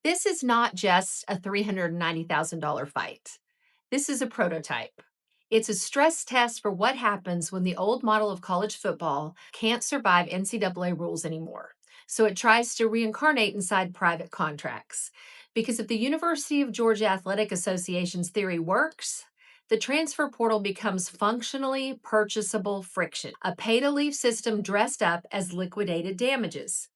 This is not just a $390,000 fight. This is a prototype. It's a stress test for what happens when the old model of college football can't survive NCAA rules anymore. So it tries to reincarnate inside private contracts. Because if the University of Georgia Athletic Association's theory works, the transfer portal becomes functionally purchasable friction, a pay to leave system dressed up as liquidated damages.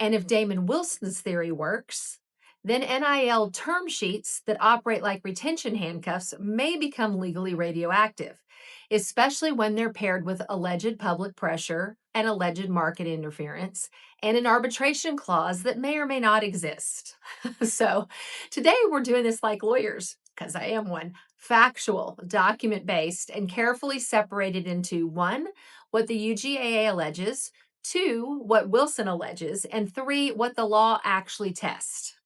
And if Damon Wilson's theory works, then NIL term sheets that operate like retention handcuffs may become legally radioactive, especially when they're paired with alleged public pressure and alleged market interference and an arbitration clause that may or may not exist. So today we're doing this like lawyers, because I am one, factual, document based, and carefully separated into one, what the UGAA alleges, two, what Wilson alleges, and three, what the law actually tests.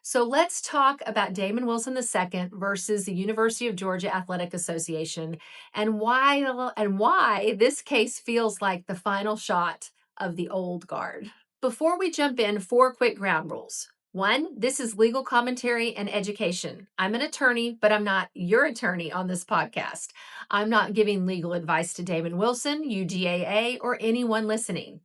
So let's talk about Damon Wilson II versus the University of Georgia Athletic Association and why this case feels like the final shot of the old guard. Before we jump in, four quick ground rules. One, this is legal commentary and education. I'm an attorney, but I'm not your attorney on this podcast. I'm not giving legal advice to Damon Wilson, UGAA, or anyone listening.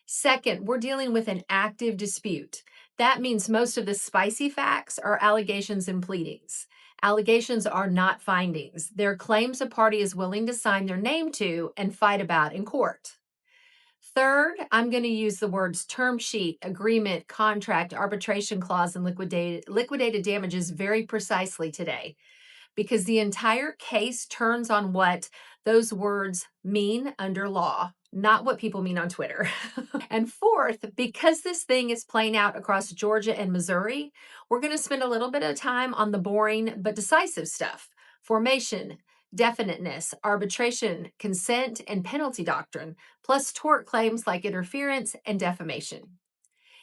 Second, we're dealing with an active dispute. That means most of the spicy facts are allegations and pleadings. Allegations are not findings. They're claims a party is willing to sign their name to and fight about in court. Third, I'm going to use the words term sheet, agreement, contract, arbitration clause, and liquidated damages very precisely today, because the entire case turns on what those words mean under law, not what people mean on Twitter. And fourth, because this thing is playing out across Georgia and Missouri, we're going to spend a little bit of time on the boring but decisive stuff: formation, definiteness, arbitration, consent, and penalty doctrine, plus tort claims like interference and defamation.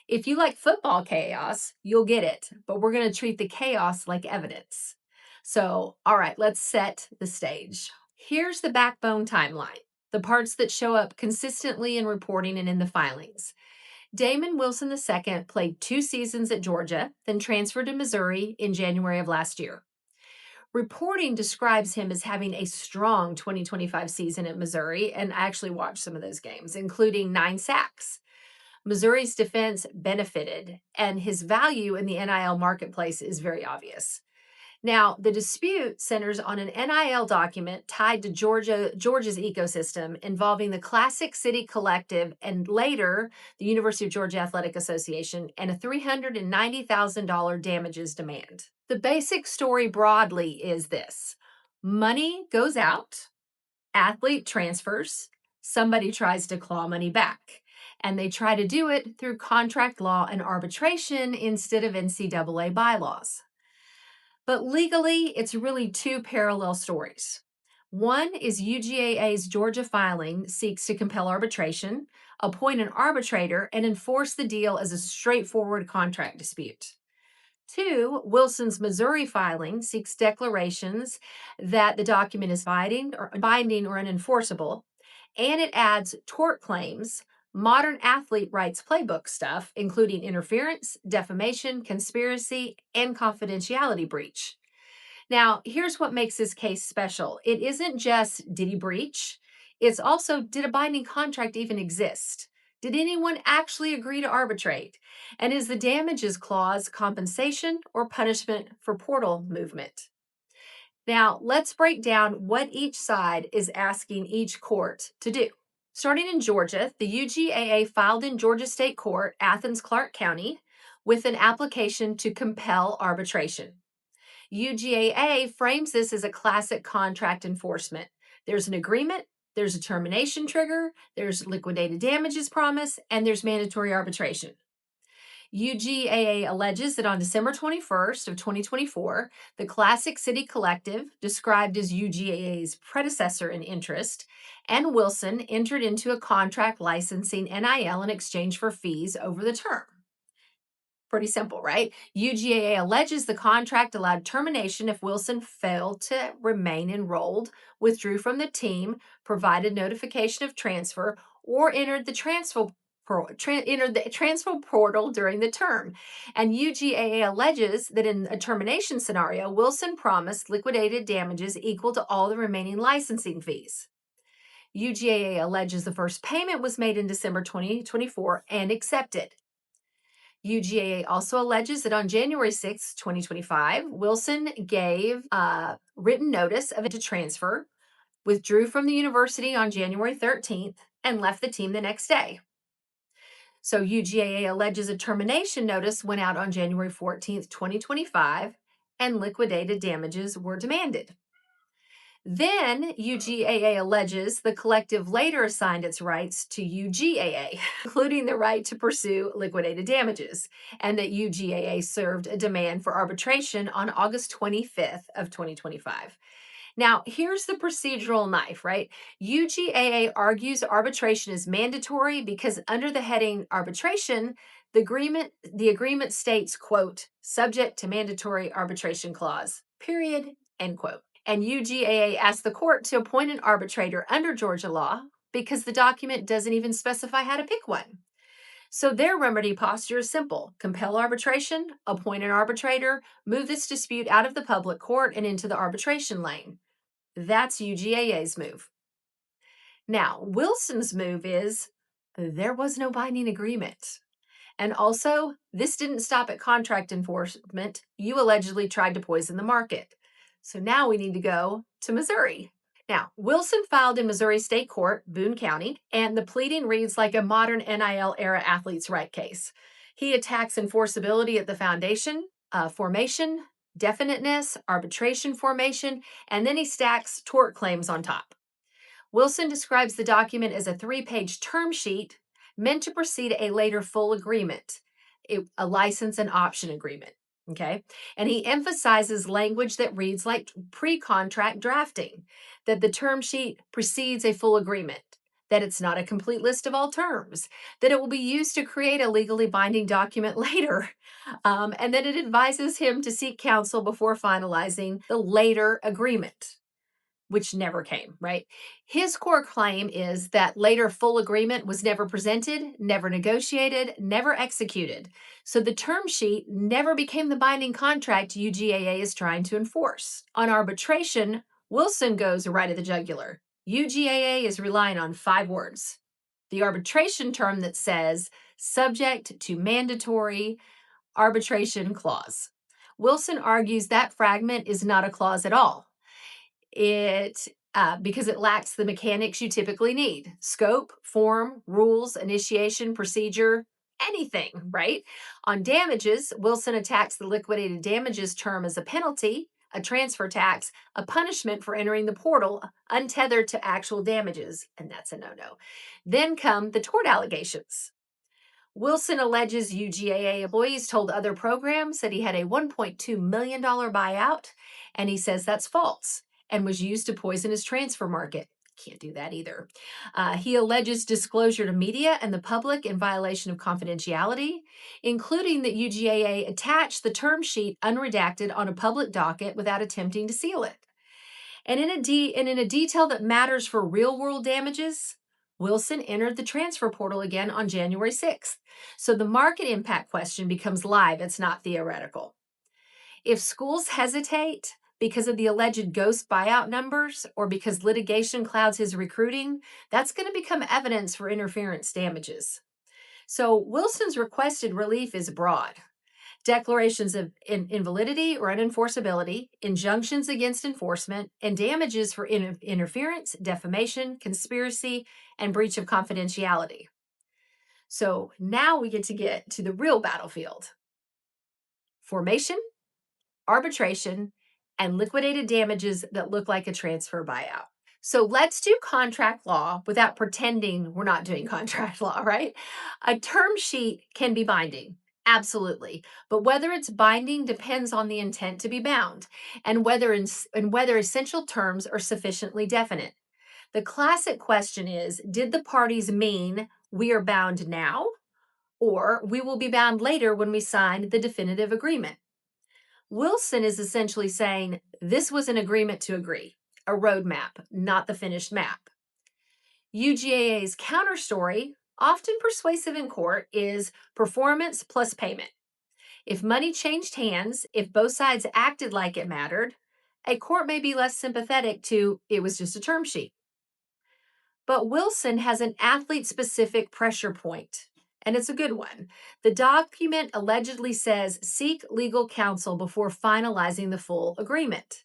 If you like football chaos, you'll get it, but we're going to treat the chaos like evidence. So, all right, let's set the stage. Here's the backbone timeline, the parts that show up consistently in reporting and in the filings. Damon Wilson II played 2 seasons at Georgia, then transferred to Missouri in January of last year. Reporting describes him as having a strong 2025 season at Missouri, and I actually watched some of those games, including 9 sacks. Missouri's defense benefited, and his value in the NIL marketplace is very obvious. Now, the dispute centers on an NIL document tied to Georgia's ecosystem involving the Classic City Collective and later the University of Georgia Athletic Association and a $390,000 damages demand. The basic story broadly is this: money goes out, athlete transfers, somebody tries to claw money back, and they try to do it through contract law and arbitration instead of NCAA bylaws. But legally, it's really two parallel stories. One is UGAA's Georgia filing seeks to compel arbitration, appoint an arbitrator, and enforce the deal as a straightforward contract dispute. Two, Wilson's Missouri filing seeks declarations that the document is binding or unenforceable, and it adds tort claims, modern athlete rights playbook stuff, including interference, defamation, conspiracy, and confidentiality breach. Now, here's what makes this case special. It isn't just did he breach, it's also did a binding contract even exist? Did anyone actually agree to arbitrate? And is the damages clause compensation or punishment for portal movement? Now, let's break down what each side is asking each court to do. Starting in Georgia, the UGAA filed in Georgia State Court, Athens, Clarke County, with an application to compel arbitration. UGAA frames this as a classic contract enforcement. There's an agreement, there's a termination trigger, there's liquidated damages promise, and there's mandatory arbitration. UGAA alleges that on December 21st of 2024, the Classic City Collective, described as UGAA's predecessor in interest, and Wilson entered into a contract licensing NIL in exchange for fees over the term. Pretty simple, right? UGAA alleges the contract allowed termination if Wilson failed to remain enrolled, withdrew from the team, provided notification of transfer, or entered the transfer enter the transfer portal during the term. And UGAA alleges that in a termination scenario, Wilson promised liquidated damages equal to all the remaining licensing fees. UGAA alleges the first payment was made in December 2024 and accepted. UGAA also alleges that on January 6, 2025, Wilson gave a written notice of it to transfer, withdrew from the university on January 13th, and left the team the next day. So UGAA alleges a termination notice went out on January 14th, 2025, and liquidated damages were demanded. Then UGAA alleges the collective later assigned its rights to UGAA, including the right to pursue liquidated damages, and that UGAA served a demand for arbitration on August 25th of 2025. Now, here's the procedural knife, right? UGAA argues arbitration is mandatory because under the heading arbitration, the agreement states, quote, subject to mandatory arbitration clause, period, end quote. And UGAA asked the court to appoint an arbitrator under Georgia law because the document doesn't even specify how to pick one. So their remedy posture is simple: compel arbitration, appoint an arbitrator, move this dispute out of the public court and into the arbitration lane. That's UGAA's move. Now, Wilson's move is there was no binding agreement. And also, this didn't stop at contract enforcement. You allegedly tried to poison the market. So now we need to go to Missouri. Now, Wilson filed in Missouri State Court, Boone County, and the pleading reads like a modern NIL era athlete's right case. He attacks enforceability at the foundation, formation, definiteness, arbitration formation, and then he stacks tort claims on top. Wilson describes the document as a 3-page term sheet meant to precede a later full agreement, a license and option agreement. Okay. And he emphasizes language that reads like pre-contract drafting, that the term sheet precedes a full agreement, that it's not a complete list of all terms, that it will be used to create a legally binding document later, and that it advises him to seek counsel before finalizing the later agreement, which never came, right? His core claim is that later full agreement was never presented, never negotiated, never executed. So the term sheet never became the binding contract UGAA is trying to enforce. On arbitration, Wilson goes right at the jugular. UGAA is relying on 5 words. The arbitration term that says subject to mandatory arbitration clause. Wilson argues that fragment is not a clause at all. Because it lacks the mechanics you typically need: scope, form, rules, initiation, procedure, anything, right? On damages, Wilson attacks the liquidated damages term as a penalty, a transfer tax, a punishment for entering the portal untethered to actual damages, and that's a no-no. Then come the tort allegations. Wilson alleges UGAA employees told other programs that he had a $1.2 million buyout, and he says that's false and was used to poison his transfer market. Can't do that either. He alleges disclosure to media and the public in violation of confidentiality, including that UGAA attached the term sheet unredacted on a public docket without attempting to seal it. And in a detail that matters for real-world damages, Wilson entered the transfer portal again on January 6th. So the market impact question becomes live. It's not theoretical. If schools hesitate because of the alleged ghost buyout numbers or because litigation clouds his recruiting, that's going to become evidence for interference damages. So Wilson's requested relief is broad: declarations of invalidity or unenforceability, injunctions against enforcement, and damages for interference, defamation, conspiracy, and breach of confidentiality. So now we get to the real battlefield: formation, arbitration, and liquidated damages that look like a transfer buyout. So let's do contract law without pretending we're not doing contract law, right? A term sheet can be binding, absolutely. But whether it's binding depends on the intent to be bound and whether essential terms are sufficiently definite. The classic question is, did the parties mean we are bound now, or we will be bound later when we sign the definitive agreement? Wilson is essentially saying this was an agreement to agree, a roadmap, not the finished map. UGAA's counter story Often persuasive in court is performance plus payment. If money changed hands, if both sides acted like it mattered, a court may be less sympathetic to it was just a term sheet. But Wilson has an athlete specific pressure point, and it's a good one. The document allegedly says seek legal counsel before finalizing the full agreement.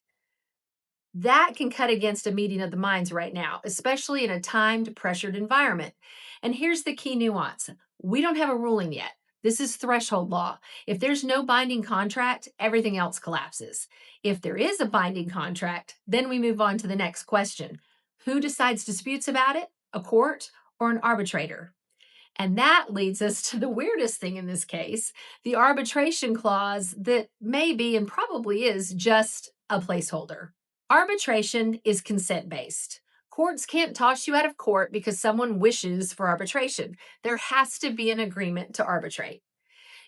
That can cut against a meeting of the minds right now, especially in a timed, pressured environment. And here's the key nuance: we don't have a ruling yet. This is threshold law. If there's no binding contract, everything else collapses. If there is a binding contract, then we move on to the next question: who decides disputes about it? A court or an arbitrator? And that leads us to the weirdest thing in this case: the arbitration clause that may be and probably is just a placeholder. Arbitration is consent based. Courts can't toss you out of court because someone wishes for arbitration. There has to be an agreement to arbitrate.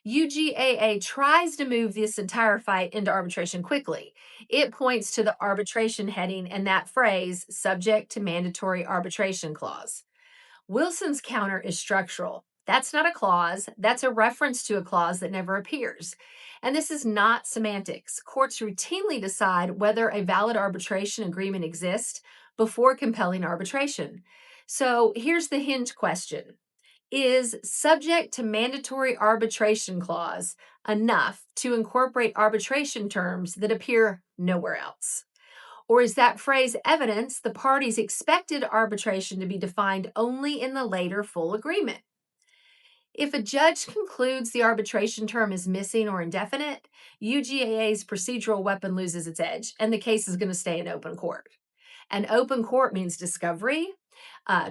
UGAA tries to move this entire fight into arbitration quickly. It points to the arbitration heading and that phrase, subject to mandatory arbitration clause. Wilson's counter is structural. That's not a clause, that's a reference to a clause that never appears. And this is not semantics. Courts routinely decide whether a valid arbitration agreement exists before compelling arbitration. So here's the hinge question: is subject to mandatory arbitration clause enough to incorporate arbitration terms that appear nowhere else? Or is that phrase evidence the parties expected arbitration to be defined only in the later full agreement? If a judge concludes the arbitration term is missing or indefinite, UGAA's procedural weapon loses its edge, and the case is going to stay in open court. And open court means discovery,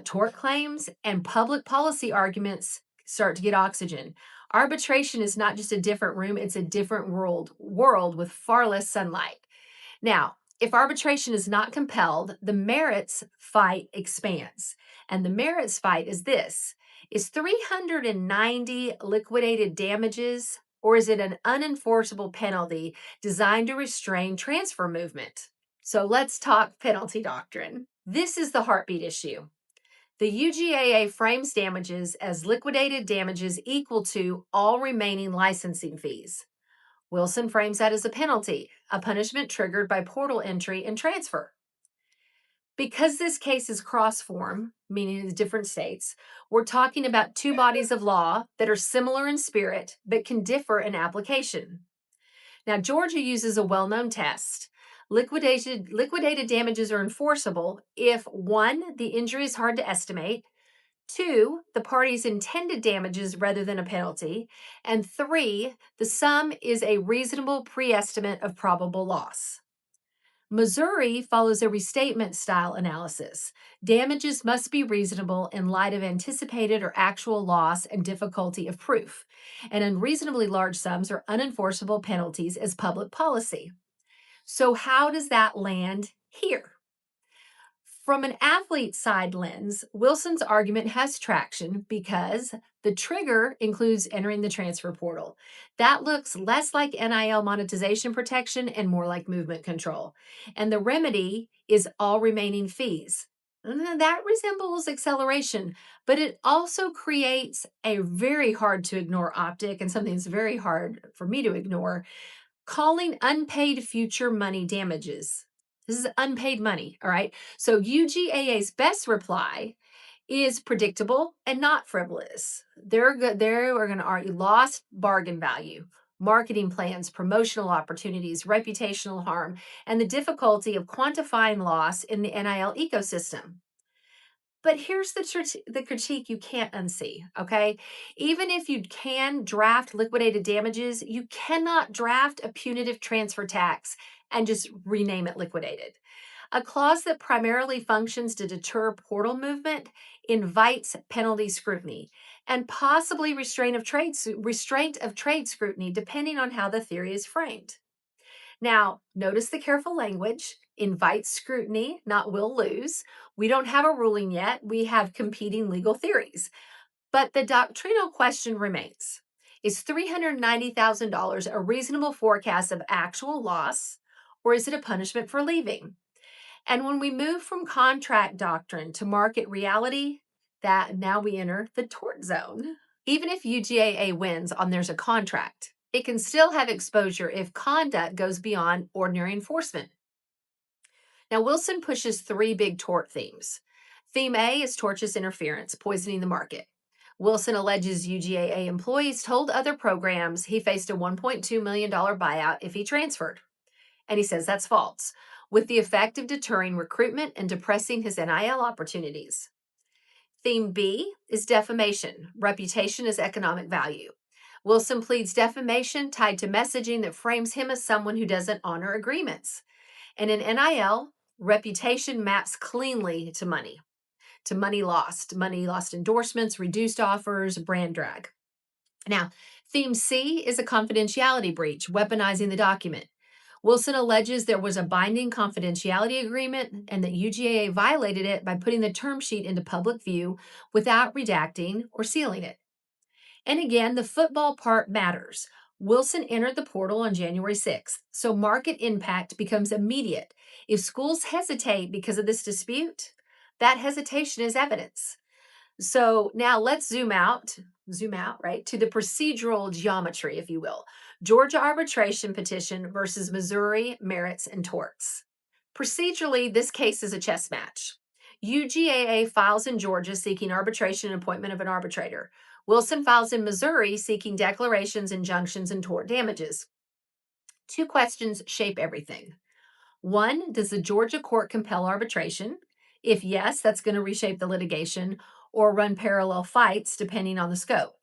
tort claims, and public policy arguments start to get oxygen. Arbitration is not just a different room, it's a different world with far less sunlight. Now, if arbitration is not compelled, the merits fight expands. And the merits fight is this: is 390 liquidated damages, or is it an unenforceable penalty designed to restrain transfer movement? So let's talk penalty doctrine. This is the heartbeat issue. The UGAA frames damages as liquidated damages equal to all remaining licensing fees. Wilson frames that as a penalty, a punishment triggered by portal entry and transfer. Because this case is cross-form, meaning in different states, we're talking about two bodies of law that are similar in spirit but can differ in application. Now, Georgia uses a well-known test. Liquidated damages are enforceable if 1, the injury is hard to estimate; 2, the party's intended damages rather than a penalty; and 3, the sum is a reasonable pre-estimate of probable loss. Missouri follows a restatement style analysis. Damages must be reasonable in light of anticipated or actual loss and difficulty of proof. And unreasonably large sums are unenforceable penalties as public policy. So, how does that land here? From an athlete side lens, Wilson's argument has traction because the trigger includes entering the transfer portal. That looks less like NIL monetization protection and more like movement control. And the remedy is all remaining fees. That resembles acceleration, but it also creates a very hard to ignore optic and something that's very hard for me to ignore: calling unpaid future money damages. This is unpaid money, all right? So UGAA's best reply is predictable and not frivolous. They're going to argue lost bargain value, marketing plans, promotional opportunities, reputational harm, and the difficulty of quantifying loss in the NIL ecosystem. But here's the critique you can't unsee, okay? Even if you can draft liquidated damages, you cannot draft a punitive transfer tax and just rename it liquidated. A clause that primarily functions to deter portal movement invites penalty scrutiny and possibly restraint of trade scrutiny, depending on how the theory is framed. Now, notice the careful language: invites scrutiny, not will lose. We don't have a ruling yet. We have competing legal theories. But the doctrinal question remains: is $390,000 a reasonable forecast of actual loss, or is it a punishment for leaving? And when we move from contract doctrine to market reality, That now we enter the tort zone. Even if UGAA wins on there's a contract, it can still have exposure if conduct goes beyond ordinary enforcement. Now, Wilson pushes three big tort themes. Theme A is tortious interference, poisoning the market. Wilson alleges UGAA employees told other programs he faced a $1.2 million buyout if he transferred. And he says that's false, with the effect of deterring recruitment and depressing his NIL opportunities. Theme B is defamation, reputation as economic value. Wilson pleads defamation tied to messaging that frames him as someone who doesn't honor agreements. And in NIL, reputation maps cleanly to money lost endorsements, reduced offers, brand drag. Now, theme C is a confidentiality breach, weaponizing the document. Wilson alleges there was a binding confidentiality agreement and that UGAA violated it by putting the term sheet into public view without redacting or sealing it. And again, the football part matters. Wilson entered the portal on January 6th, so market impact becomes immediate. If schools hesitate because of this dispute, that hesitation is evidence. So now let's zoom out, right, to the procedural geometry, if you will. Georgia arbitration petition versus Missouri merits and torts. Procedurally, this case is a chess match. UGAA files in Georgia seeking arbitration and appointment of an arbitrator. Wilson files in Missouri seeking declarations, injunctions, and tort damages. Two questions shape everything. One, does the Georgia court compel arbitration? If yes, that's going to reshape the litigation or run parallel fights depending on the scope.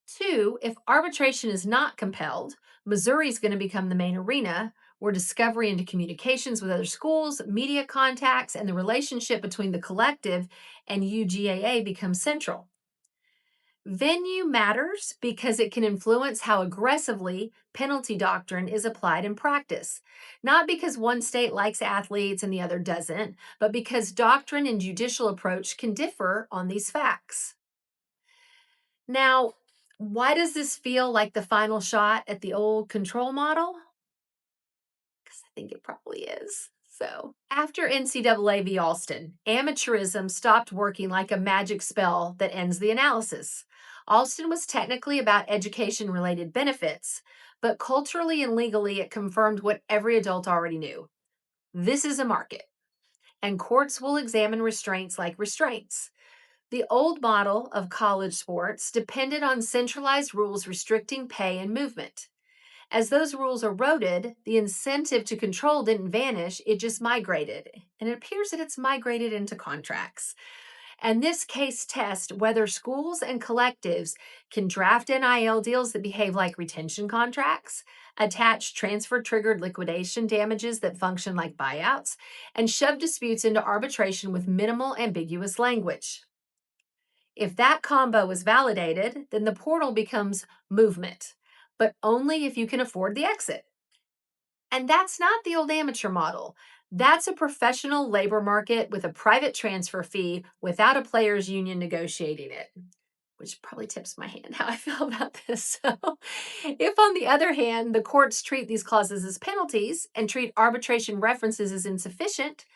Two, if arbitration is not compelled, Missouri is going to become the main arena where discovery into communications with other schools, media contacts, and the relationship between the collective and UGAA becomes central. Venue matters because it can influence how aggressively penalty doctrine is applied in practice. Not because one state likes athletes and the other doesn't, but because doctrine and judicial approach can differ on these facts. Now, why does this feel like the final shot at the old control model? Because I think it probably is. So, after NCAA v. Alston, amateurism stopped working like a magic spell that ends the analysis. Alston was technically about education related benefits, but culturally and legally, it confirmed what every adult already knew. This is a market, and courts will examine restraints like restraints. The old model of college sports depended on centralized rules restricting pay and movement. As those rules eroded, the incentive to control didn't vanish, it just migrated. And it appears that it's migrated into contracts. And this case tests whether schools and collectives can draft NIL deals that behave like retention contracts, attach transfer triggered liquidation damages that function like buyouts, and shove disputes into arbitration with minimal ambiguous language. If that combo is validated, then the portal becomes movement, but only if you can afford the exit. And that's not the old amateur model. That's a professional labor market with a private transfer fee without a players' union negotiating it, which probably tips my hand how I feel about this. So, if on the other hand, the courts treat these clauses as penalties and treat arbitration references as insufficient,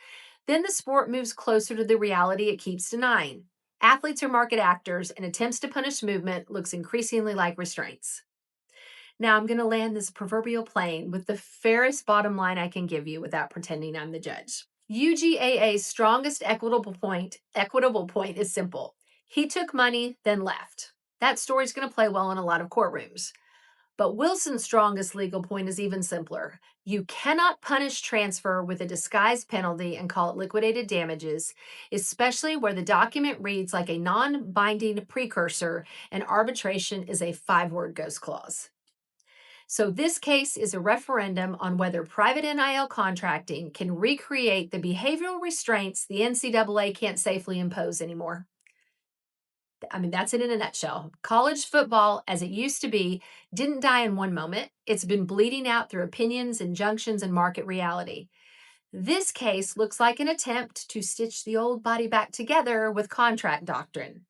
then the sport moves closer to the reality it keeps denying. Athletes are market actors, and attempts to punish movement looks increasingly like restraints. Now I'm going to land this proverbial plane with the fairest bottom line I can give you without pretending I'm the judge. UGAA's strongest equitable point is simple. He took money, then left. That story's going to play well in a lot of courtrooms. But Wilson's strongest legal point is even simpler. You cannot punish transfer with a disguised penalty and call it liquidated damages, especially where the document reads like a non-binding precursor and arbitration is a 5-word ghost clause. So this case is a referendum on whether private NIL contracting can recreate the behavioral restraints the NCAA can't safely impose anymore. I mean, that's it in a nutshell. College football, as it used to be, didn't die in one moment. It's been bleeding out through opinions, injunctions, and market reality. This case looks like an attempt to stitch the old body back together with contract doctrine.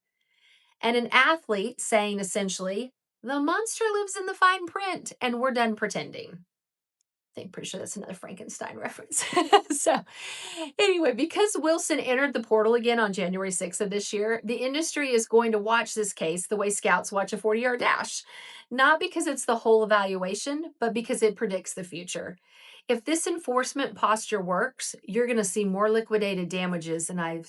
And an athlete saying essentially, the monster lives in the fine print, and we're done pretending. I'm pretty sure that's another Frankenstein reference. So anyway, because Wilson entered the portal again on January 6th of this year, the industry is going to watch this case the way scouts watch a 40-yard dash, not because it's the whole evaluation, but because it predicts the future. If this enforcement posture works, you're going to see more liquidated damages, and I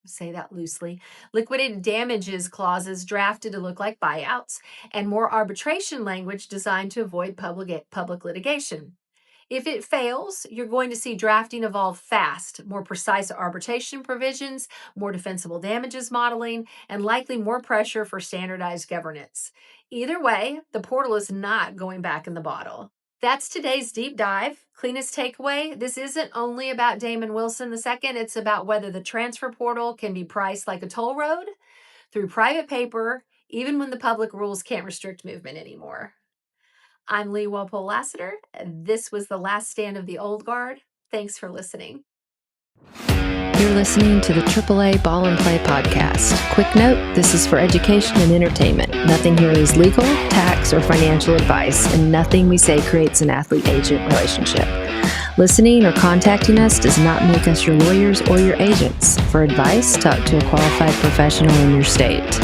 say that loosely, liquidated damages clauses drafted to look like buyouts, and more arbitration language designed to avoid public litigation. If it fails, you're going to see drafting evolve fast, more precise arbitration provisions, more defensible damages modeling, and likely more pressure for standardized governance. Either way, the portal is not going back in the bottle. That's today's deep dive. Cleanest takeaway, this isn't only about Damon Wilson II, it's about whether the transfer portal can be priced like a toll road through private paper, even when the public rules can't restrict movement anymore. I'm Lee Walpole-Lassiter. This was The Last Stand of the Old Guard. Thanks for listening. You're listening to the AAA Ball and Play podcast. Quick note, this is for education and entertainment. Nothing here is legal, tax, or financial advice, and nothing we say creates an athlete-agent relationship. Listening or contacting us does not make us your lawyers or your agents. For advice, talk to a qualified professional in your state.